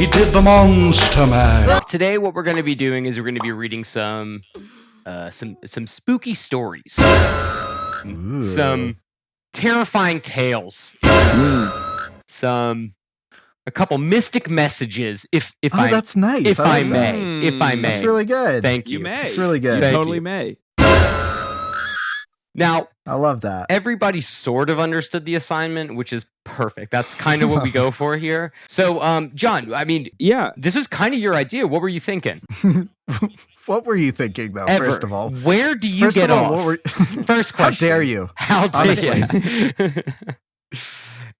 he did the Monster Man. Today, what we're going to be doing is we're going to be reading some spooky stories, some terrifying tales, a couple mystic messages. That's nice. If I may. That's really good. Thank you. You may. It's really good. You totally may. Now, I love that. everybody sort of understood the assignment, which is perfect. That's kind of what we go for here. So, John, I mean, Yeah. this was kind of your idea. What were you thinking? What were you thinking, though? Ever. First of all, Where do you get off? First First question. How dare you? How dare Honestly. you?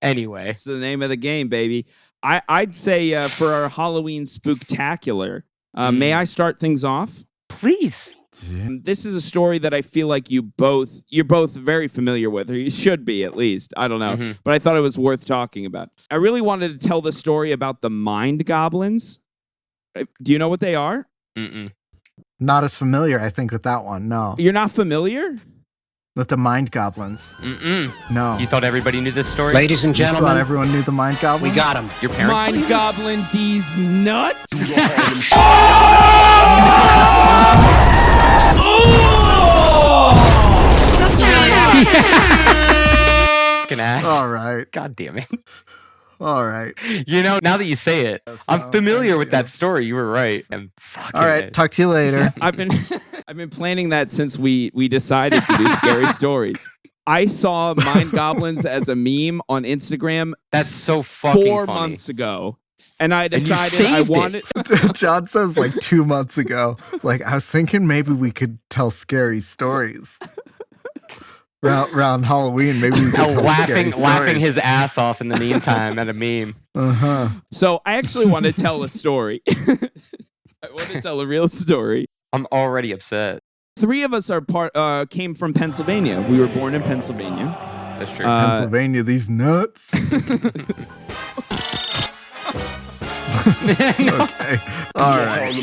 Anyway. It's the name of the game, baby. I'd say for our Halloween spooktacular, may I start things off? Please. This is a story that I feel like you're both very familiar with, or you should be at least. I don't know. But I thought it was worth talking about. I really wanted to tell the story about the mind goblins. Do you know what they are? Mm-mm. Not as familiar, I think, with that one. No. You're not familiar? With the mind goblins. Mm-mm. No. You thought everybody knew this story? Ladies and You thought gentlemen, everyone knew the mind goblins? we got him. Your parents Mind believe goblin D's nuts? Fucking ass. All right. God damn it. All right. You know, now that you say it, I'm familiar with that story. You were right. I'm fucking All right. Talk to you later. I've been planning that since we decided to do scary stories. I saw mind goblins as a meme on Instagram. That's so fucking 4 funny. months ago, and I you decided I saved it. wanted. John says like 2 months ago, like, I was thinking maybe we could tell scary stories. Around Halloween, maybe we could tell scary laughing stories. his ass off in the meantime at a meme. Uh-huh. So I actually want to tell a story. I want to tell a real story. I'm already upset. 3 of us came from Pennsylvania. We were born in Pennsylvania. That's true. Pennsylvania, these nuts. Okay. All right.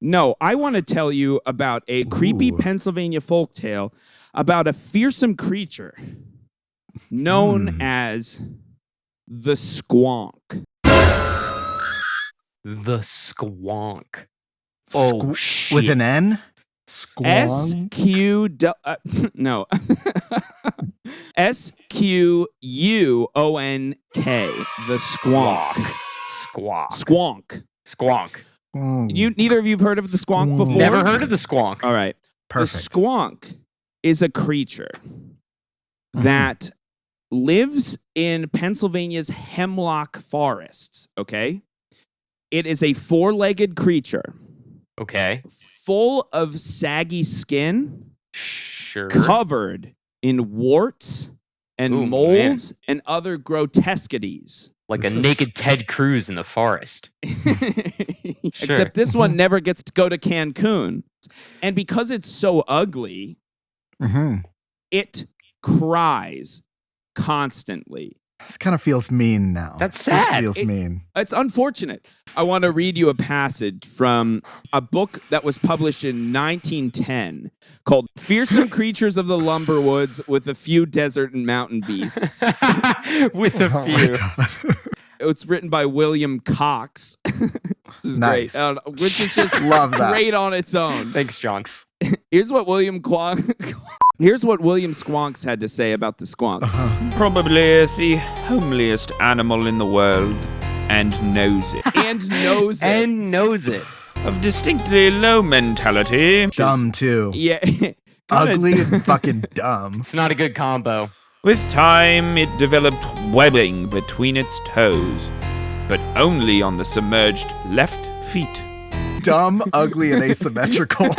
No, I want to tell you about a creepy Pennsylvania folktale about a fearsome creature known as the squonk. The squonk. Oh, shit. With an N? Squonk? No. SQUONK. The squonk. Squonk. Squonk. Neither of you have heard of the squonk before? Never heard of the squonk. All right. Perfect. The squonk is a creature that lives in Pennsylvania's hemlock forests, okay? It is a 4-legged creature. Okay. Full of saggy skin, Sure. covered in warts and moles and other grotesquities. Like a naked Ted Cruz in the forest. Except this one never gets to go to Cancun. And because it's so ugly, it cries constantly. This kind of feels mean now. That's sad. This feels mean. It's unfortunate. I want to read you a passage from a book that was published in 1910 called Fearsome Creatures of the Lumberwoods with a Few Desert and Mountain Beasts. With a few. It's written by William Cox. This is Nice. great. Which is just Love that. great on its own. Thanks, John. Here's what William Squonks had to say about the squonk. Probably the homeliest animal in the world, and knows it. And knows it. And knows it. Of distinctly low mentality. Dumb, too. Yeah. Ugly and fucking dumb. It's not a good combo. With time, it developed webbing between its toes, but only on the submerged left feet. Dumb, ugly, and asymmetrical.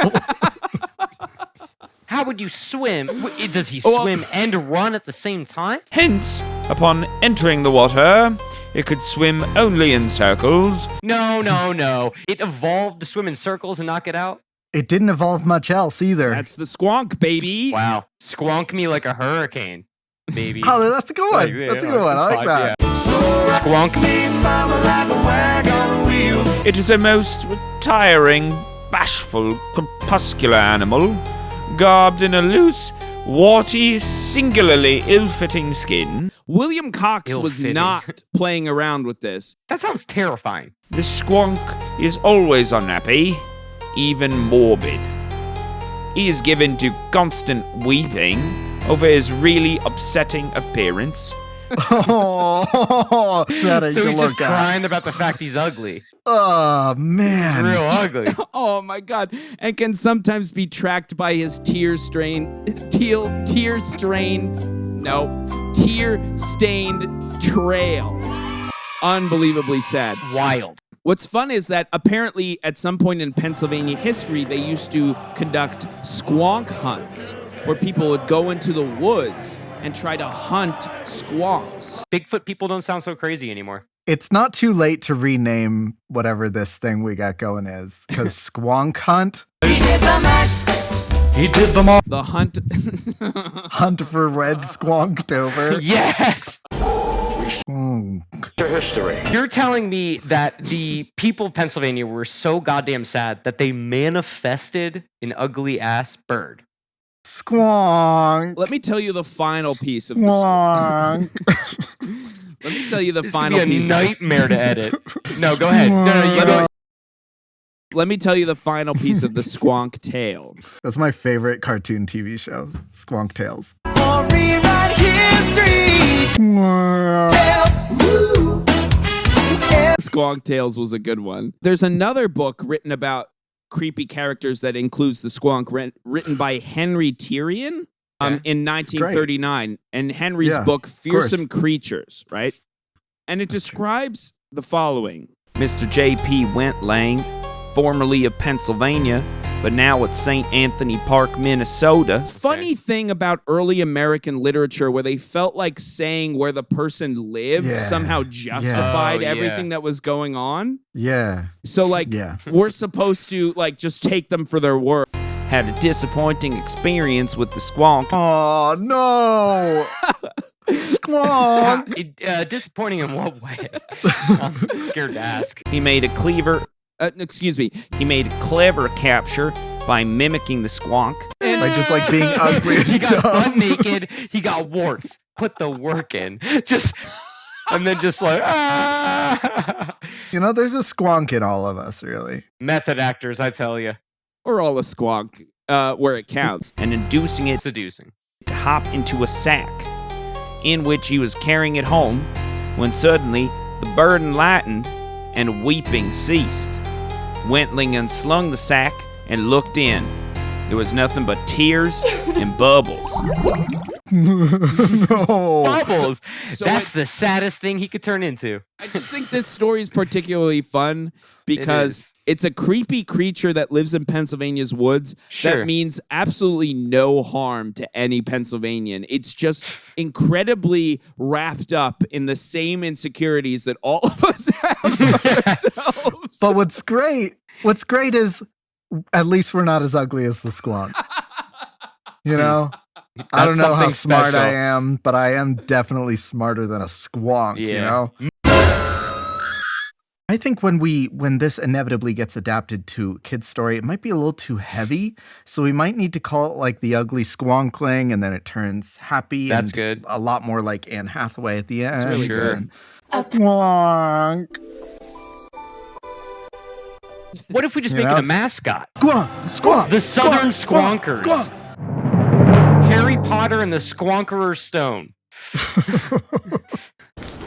How would you swim? Does he swim and run at the same time? Hence, upon entering the water, it could swim only in circles. No. It evolved to swim in circles and not get out? It didn't evolve much else either. That's the squonk, baby. Wow. Squonk me like a hurricane, baby. Oh, that's a good one. That's a good one. I like that. Yeah. Squonk me. It is a most retiring, bashful, crepuscular animal, garbed in a loose, warty, singularly ill-fitting skin. William Cox was Ill-fitting. not playing around with this. That sounds terrifying. The squonk is always unhappy, even morbid. He is given to constant weeping over his really upsetting appearance. Oh, setting So to he's just look at. crying about the fact he's ugly. Oh, man. Real ugly. Oh my god. And can sometimes be tracked by his tear-stained trail. Unbelievably sad. Wild. What's fun is that apparently at some point in Pennsylvania history, they used to conduct squonk hunts where people would go into the woods and try to hunt squonks. Bigfoot people don't sound so crazy anymore. It's not too late to rename whatever this thing we got going is, because Squonk Hunt, He did them all. The hunt. Hunt for Red Squonktober. Yes! Squonk. You're telling me that the people of Pennsylvania were so goddamn sad that they manifested an ugly ass bird. Squonk. Let me tell you the final piece of the Squonk. Let me tell you the This final would be a piece. nightmare to edit. No, go ahead. No, you go. Let me tell you the final piece of the squonk tale. That's my favorite cartoon TV show, Squonk Tales. Squonk Tales was a good one. There's another book written about creepy characters that includes the squonk, written by Henry Tyrion in 1939. And Henry's Yeah, book, of course. Fearsome Creatures, right? And it describes the following. Mr. J.P. Wentlang, formerly of Pennsylvania, but now at St. Anthony Park, Minnesota. Funny thing about early American literature where they felt like saying where the person lived Yeah. somehow justified Oh, yeah. everything that was going on. Yeah. So like Yeah. we're supposed to like just take them for their word. Had a disappointing experience with the squonk. Oh, no. Squonk. Disappointing in what way? I'm scared to ask. He made a clever capture by mimicking the squonk. Like just like being ugly He and got butt dumb. naked. He got warts. Put the work in. And then just like, ah. You know, there's a squonk in all of us, really. Method actors, I tell you. Or all a squonk where it counts. And inducing it Seducing. to hop into a sack, in which he was carrying it home, when suddenly the burden lightened and weeping ceased. Wentling unslung the sack and looked in. There was nothing but tears and bubbles. No. Bubbles. So That's the saddest thing he could turn into. I just think this story is particularly fun because it's a creepy creature that lives in Pennsylvania's woods Sure. that means absolutely no harm to any Pennsylvanian. It's just incredibly wrapped up in the same insecurities that all of us have ourselves. But what's great is at least we're not as ugly as the squonk. You know? I don't know how something smart I special. am, but I am definitely smarter than a squonk, you Yeah. know? I think when this inevitably gets adapted to kids' story, it might be a little too heavy. So we might need to call it like the ugly squonkling, and then it turns happy. That's and good. A lot more like Anne Hathaway at the end. really good. and Squonk. What if we just You make know, it a it's- mascot? Squonk. Squonk. The Southern Squonk, Squonkers. Squonk. Harry Potter and the Squonkerer Stone.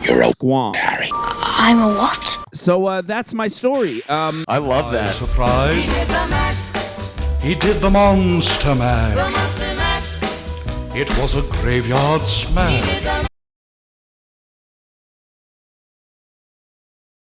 Squonk. I'm a what? So that's my story. I love that. Surprise. He did the monster mash. It was a graveyard smash.